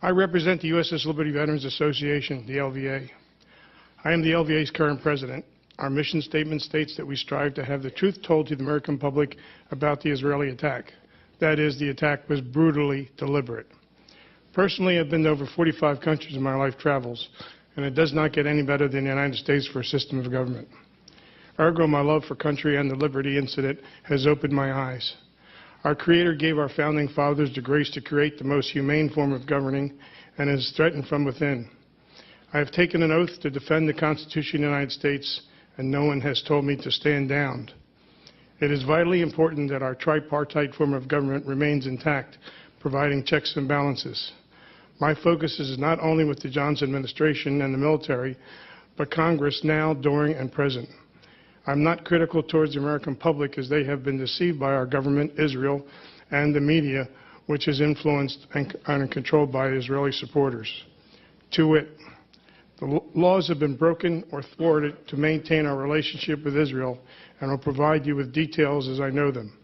I represent the USS Liberty Veterans Association, the LVA. I am the LVA's current president. Our mission statement states that we strive to have the truth told to the American public about the Israeli attack. That is, the attack was brutally deliberate. Personally, I've been to over 45 countries in my life travels, and it does not get any better than the United States for a system of government. Ergo, my love for country and the Liberty incident has opened my eyes. Our Creator gave our founding fathers the grace to create the most humane form of governing and is threatened from within. I have taken an oath to defend the Constitution of the United States, and no one has told me to stand down. It is vitally important that our tripartite form of government remains intact, providing checks and balances. My focus is not only with the Johnson administration and the military, but Congress now, during, and present. I'm not critical towards the American public, as they have been deceived by our government, Israel, and the media, which is influenced and controlled by Israeli supporters. To wit, the laws have been broken or thwarted to maintain our relationship with Israel, and I'll provide you with details as I know them.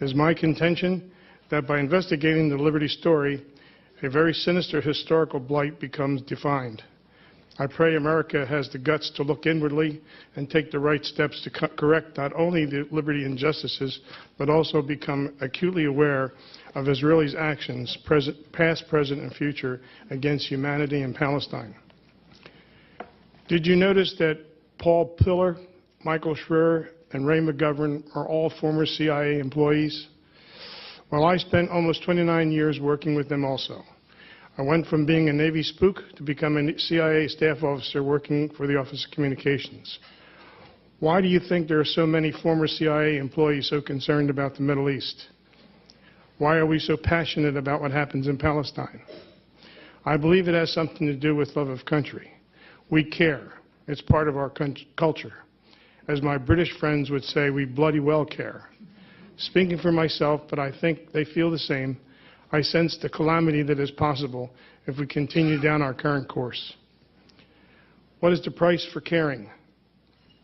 It is my contention that by investigating the Liberty story, a very sinister historical blight becomes defined. I pray America has the guts to look inwardly and take the right steps to correct not only the Liberty injustices, but also become acutely aware of Israelis' actions, past, present, and future, against humanity in Palestine. Did you notice that Paul Pillar, Michael Schreier, and Ray McGovern are all former CIA employees? Well, I spent almost 29 years working with them also. I went from being a Navy spook to become a CIA staff officer working for the Office of Communications. Why do you think there are so many former CIA employees so concerned about the Middle East? Why are we so passionate about what happens in Palestine? I believe it has something to do with love of country. We care. It's part of our culture. As my British friends would say, we bloody well care. Speaking for myself, but I think they feel the same, I sense the calamity that is possible if we continue down our current course. What is the price for caring?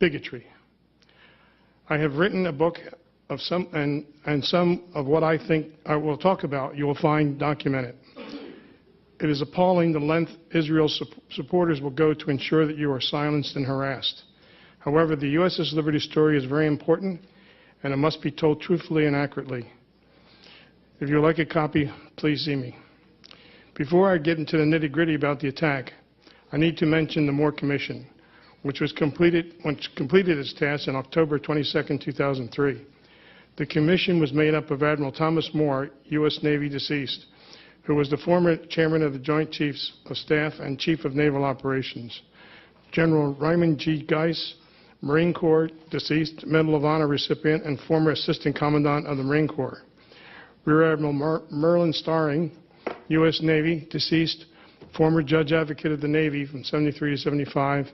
Bigotry. I have written a book of some of what I think I will talk about you will find documented. It is appalling the length Israel's supporters will go to ensure that you are silenced and harassed. However, the USS Liberty story is very important, and it must be told truthfully and accurately. If you'd like a copy, please see me. Before I get into the nitty-gritty about the attack, I need to mention the Moore Commission, which completed its task on October 22, 2003. The commission was made up of Admiral Thomas Moore, U.S. Navy deceased, who was the former chairman of the Joint Chiefs of Staff and Chief of Naval Operations, General Raymond G. Geis, Marine Corps deceased, Medal of Honor recipient, and former Assistant Commandant of the Marine Corps, Rear Admiral Merlin Starring, U.S. Navy, deceased, former Judge Advocate of the Navy from 73 to 75,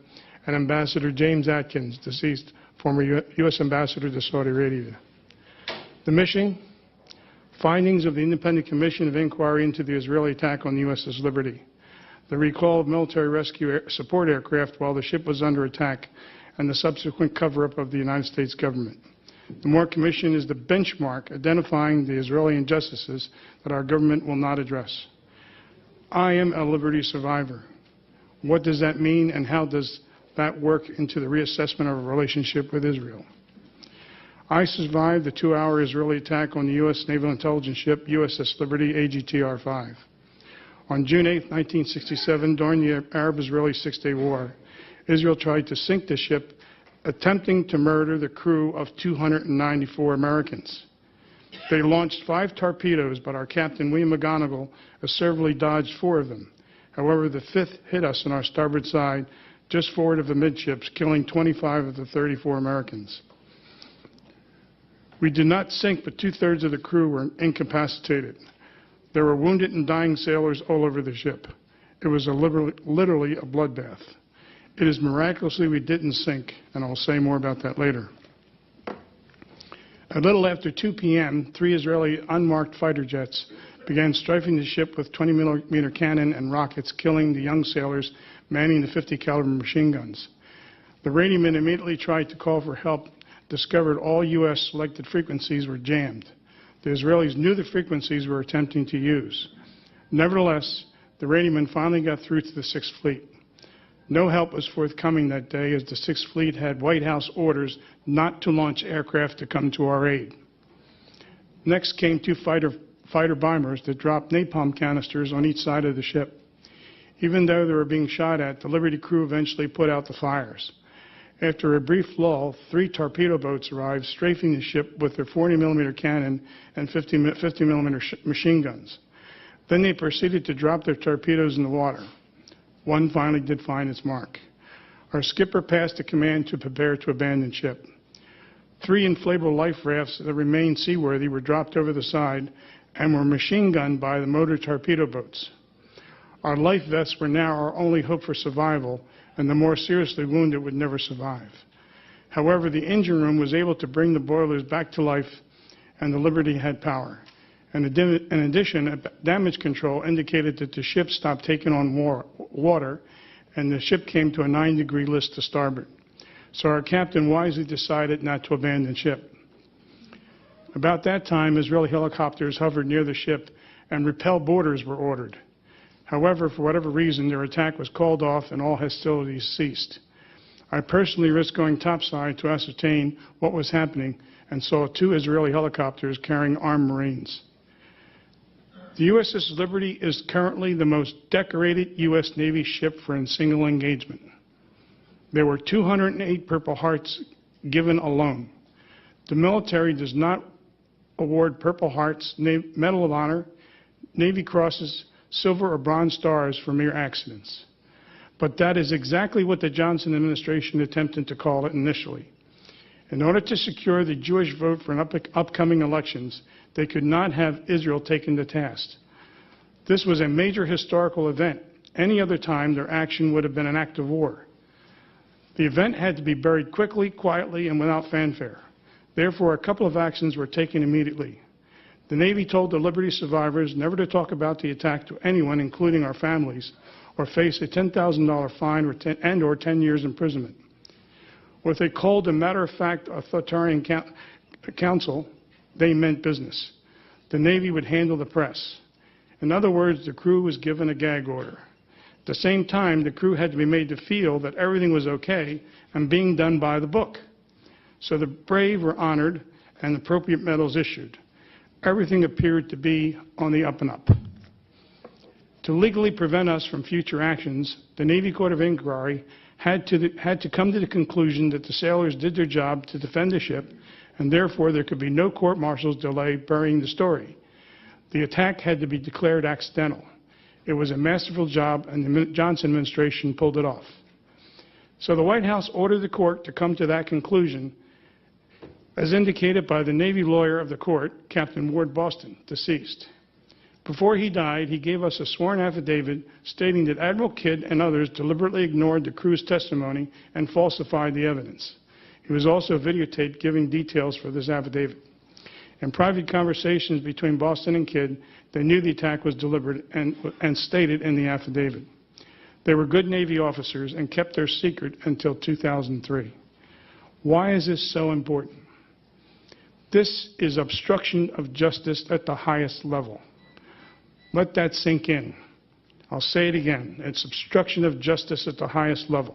and Ambassador James Atkins, deceased, former U.S. Ambassador to Saudi Arabia. The mission: findings of the Independent Commission of Inquiry into the Israeli attack on the USS Liberty, the recall of military rescue support aircraft while the ship was under attack, and the subsequent cover-up of the United States government. The Moore Commission is the benchmark identifying the Israeli injustices that our government will not address. I am a Liberty survivor. What does that mean, and how does that work into the reassessment of our relationship with Israel? I survived the 2-hour Israeli attack on the U.S. Naval Intelligence ship USS Liberty AGTR-5. On June 8, 1967, during the Arab-Israeli Six-Day War, Israel tried to sink the ship, attempting to murder the crew of 294 Americans. They launched 5 torpedoes, but our captain, William McGonigal, assertively dodged 4 of them. However, the 5th hit us on our starboard side, just forward of the midships, killing 25 of the 34 Americans. We did not sink, but 2/3 of the crew were incapacitated. There were wounded and dying sailors all over the ship. It was literally a bloodbath. It is miraculously we didn't sink, and I'll say more about that later. A little after 2 p.m., 3 Israeli unmarked fighter jets began strafing the ship with 20-millimeter cannon and rockets, killing the young sailors manning the 50-caliber machine guns. The radioman immediately tried to call for help, discovered all U.S. selected frequencies were jammed. The Israelis knew the frequencies we were attempting to use. Nevertheless, the radioman finally got through to the Sixth Fleet. No help was forthcoming that day, as the Sixth Fleet had White House orders not to launch aircraft to come to our aid. Next came two fighter bombers that dropped napalm canisters on each side of the ship. Even though they were being shot at, the Liberty crew eventually put out the fires. After a brief lull, 3 torpedo boats arrived, strafing the ship with their 40mm cannon and 50mm machine guns. Then they proceeded to drop their torpedoes in the water. One finally did find its mark. Our skipper passed a command to prepare to abandon ship. 3 inflatable life rafts that remained seaworthy were dropped over the side and were machine gunned by the motor torpedo boats. Our life vests were now our only hope for survival, and the more seriously wounded would never survive. However, the engine room was able to bring the boilers back to life, and the Liberty had power. In addition, damage control indicated that the ship stopped taking on water, and the ship came to a 9-degree list to starboard. So our captain wisely decided not to abandon ship. About that time, Israeli helicopters hovered near the ship, and repel boarders were ordered. However, for whatever reason, their attack was called off and all hostilities ceased. I personally risked going topside to ascertain what was happening and saw 2 Israeli helicopters carrying armed Marines. The USS Liberty is currently the most decorated U.S. Navy ship for a single engagement. There were 208 Purple Hearts given alone. The military does not award Purple Hearts, Medal of Honor, Navy Crosses, Silver or Bronze Stars for mere accidents. But that is exactly what the Johnson administration attempted to call it initially. In order to secure the Jewish vote for upcoming elections, they could not have Israel taken to task. This was a major historical event. Any other time, their action would have been an act of war. The event had to be buried quickly, quietly, and without fanfare. Therefore, a couple of actions were taken immediately. The Navy told the Liberty survivors never to talk about the attack to anyone, including our families, or face a $10,000 fine and/or 10 years imprisonment. With a cold and matter-of-fact authoritarian counsel, they meant business. The Navy would handle the press. In other words, the crew was given a gag order. At the same time, the crew had to be made to feel that everything was okay and being done by the book. So the brave were honored and appropriate medals issued. Everything appeared to be on the up and up. To legally prevent us from future actions, the Navy Court of Inquiry had to come to the conclusion that the sailors did their job to defend the ship, and therefore there could be no court-martial's delay burying the story. The attack had to be declared accidental. It was a masterful job, and the Johnson administration pulled it off. So the White House ordered the court to come to that conclusion, as indicated by the Navy lawyer of the court, Captain Ward Boston, deceased. Before he died, he gave us a sworn affidavit stating that Admiral Kidd and others deliberately ignored the crew's testimony and falsified the evidence. He was also videotaped giving details for this affidavit. In private conversations between Boston and Kidd, they knew the attack was deliberate and stated in the affidavit. They were good Navy officers and kept their secret until 2003. Why is this so important? This is obstruction of justice at the highest level. Let that sink in. I'll say it again. It's obstruction of justice at the highest level.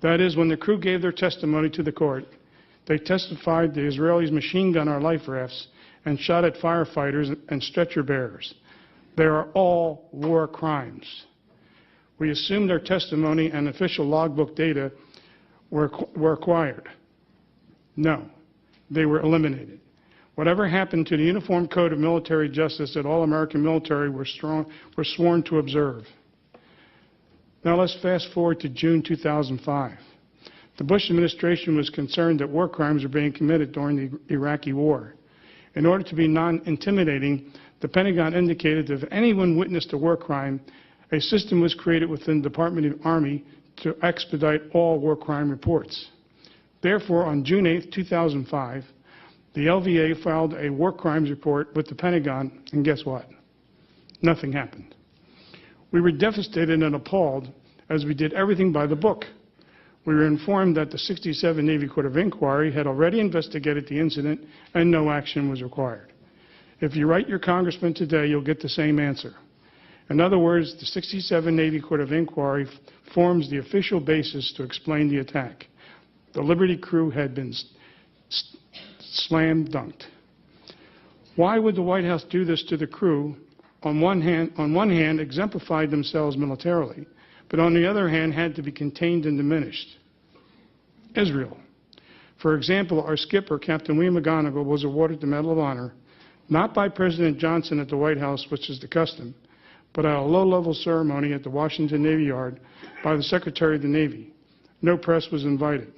That is, when the crew gave their testimony to the court, they testified the Israelis machine gunned our life rafts and shot at firefighters and stretcher bearers. They are all war crimes. We assumed their testimony and official logbook data were acquired. No. They were eliminated. Whatever happened to the Uniform Code of Military Justice that all American military were sworn to observe? Now let's fast forward to June 2005. The Bush administration was concerned that war crimes were being committed during the Iraqi war. In order to be non-intimidating, the Pentagon indicated that if anyone witnessed a war crime, a system was created within the Department of the Army to expedite all war crime reports. Therefore, on June 8, 2005, the LVA filed a war crimes report with the Pentagon, and guess what? Nothing happened. We were devastated and appalled as we did everything by the book. We were informed that the 67 Navy Court of Inquiry had already investigated the incident and no action was required. If you write your congressman today, you'll get the same answer. In other words, the 67 Navy Court of Inquiry forms the official basis to explain the attack. The Liberty crew had been slam dunked. Why would the White House do this to the crew? On one hand, exemplified themselves militarily, but on the other hand, had to be contained and diminished. Israel. For example, our skipper, Captain William McGonigal, was awarded the Medal of Honor, not by President Johnson at the White House, which is the custom, but at a low-level ceremony at the Washington Navy Yard by the Secretary of the Navy. No press was invited.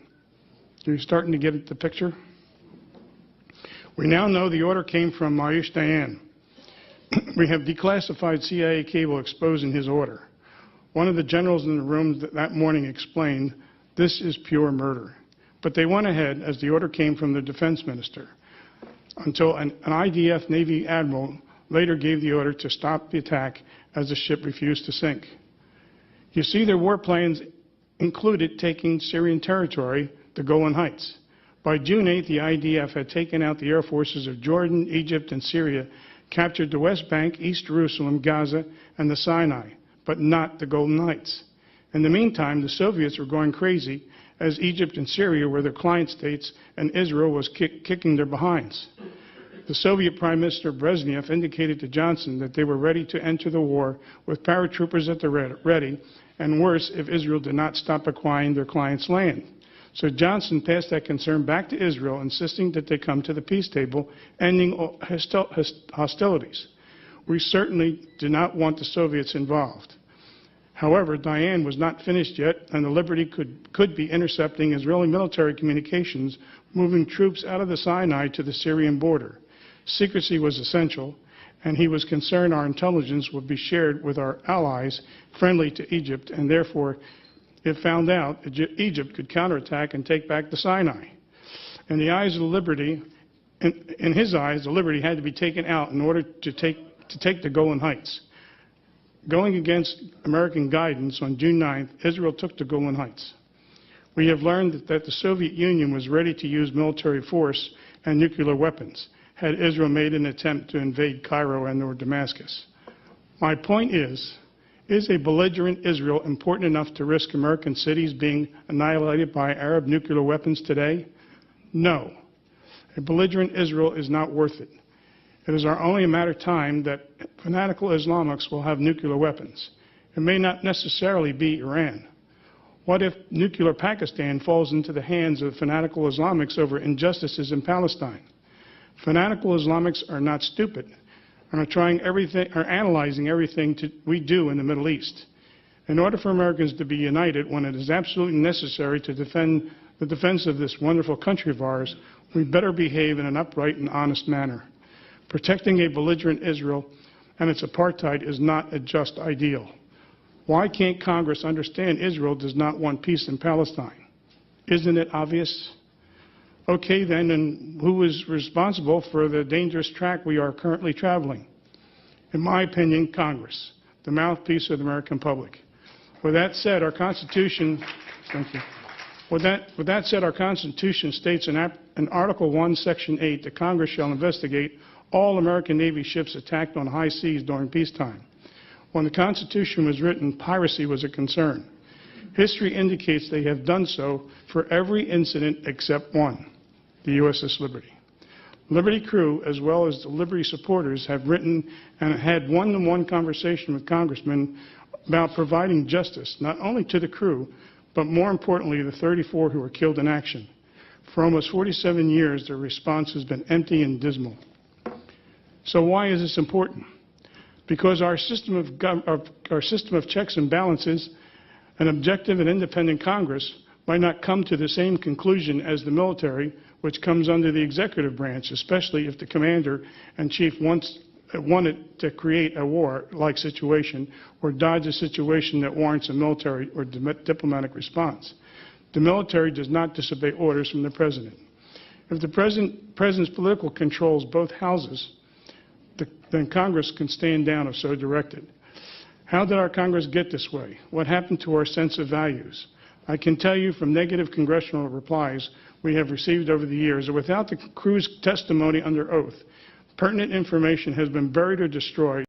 Are you starting to get the picture? We now know the order came from Maish Dayan. We have declassified CIA cable exposing his order. One of the generals in the room that morning explained, "This is pure murder." But they went ahead, as the order came from the defense minister, until an IDF Navy admiral later gave the order to stop the attack as the ship refused to sink. You see, their warplanes included taking Syrian territory, the Golan Heights. By June 8th, the IDF had taken out the air forces of Jordan, Egypt, and Syria, captured the West Bank, East Jerusalem, Gaza, and the Sinai, but not the Golan Heights. In the meantime, the Soviets were going crazy, as Egypt and Syria were their client states, and Israel was kicking their behinds. The Soviet Prime Minister Brezhnev indicated to Johnson that they were ready to enter the war with paratroopers at the ready, and worse, if Israel did not stop acquiring their client's land. So Johnson passed that concern back to Israel, insisting that they come to the peace table, ending hostilities. We certainly do not want the Soviets involved. However, Dayan was not finished yet, and the Liberty could be intercepting Israeli military communications, moving troops out of the Sinai to the Syrian border. Secrecy was essential, and he was concerned our intelligence would be shared with our allies friendly to Egypt, and therefore, if found out, Egypt could counterattack and take back the Sinai. In the eyes of the Liberty, in his eyes, the Liberty had to be taken out in order to take the Golan Heights. Going against American guidance on June 9th, Israel took the Golan Heights. We have learned that the Soviet Union was ready to use military force and nuclear weapons had Israel made an attempt to invade Cairo and or Damascus. My point is a belligerent Israel important enough to risk American cities being annihilated by Arab nuclear weapons today? No. A belligerent Israel is not worth it. It is only a matter of time that fanatical Islamics will have nuclear weapons. It may not necessarily be Iran. What if nuclear Pakistan falls into the hands of fanatical Islamics over injustices in Palestine? Fanatical Islamics are not stupid and are analyzing everything we do in the Middle East. In order for Americans to be united when it is absolutely necessary to defend the defense of this wonderful country of ours, we better behave in an upright and honest manner. Protecting a belligerent Israel and its apartheid is not a just ideal. Why can't Congress understand Israel does not want peace in Palestine? Isn't it obvious? Okay, then, and who is responsible for the dangerous track we are currently traveling? In my opinion, Congress, the mouthpiece of the American public. With that said, our Constitution, thank you. With that said, our Constitution states in Article 1, Section 8, that Congress shall investigate all American Navy ships attacked on high seas during peacetime. When the Constitution was written, piracy was a concern. History indicates they have done so for every incident except one, the USS Liberty. Liberty crew, as well as the Liberty supporters, have written and had one-on-one conversation with congressmen about providing justice, not only to the crew, but more importantly, the 34 who were killed in action. For almost 47 years, their response has been empty and dismal. So why is this important? Because our system of checks and balances, an objective and independent Congress, might not come to the same conclusion as the military, which comes under the executive branch, especially if the commander-in-chief wanted to create a war-like situation or dodge a situation that warrants a military or diplomatic response. The military does not disobey orders from the president. If the president's political controls both houses, then Congress can stand down if so directed. How did our Congress get this way? What happened to our sense of values? I can tell you from negative congressional replies we have received over the years that without the crew's testimony under oath, pertinent information has been buried or destroyed.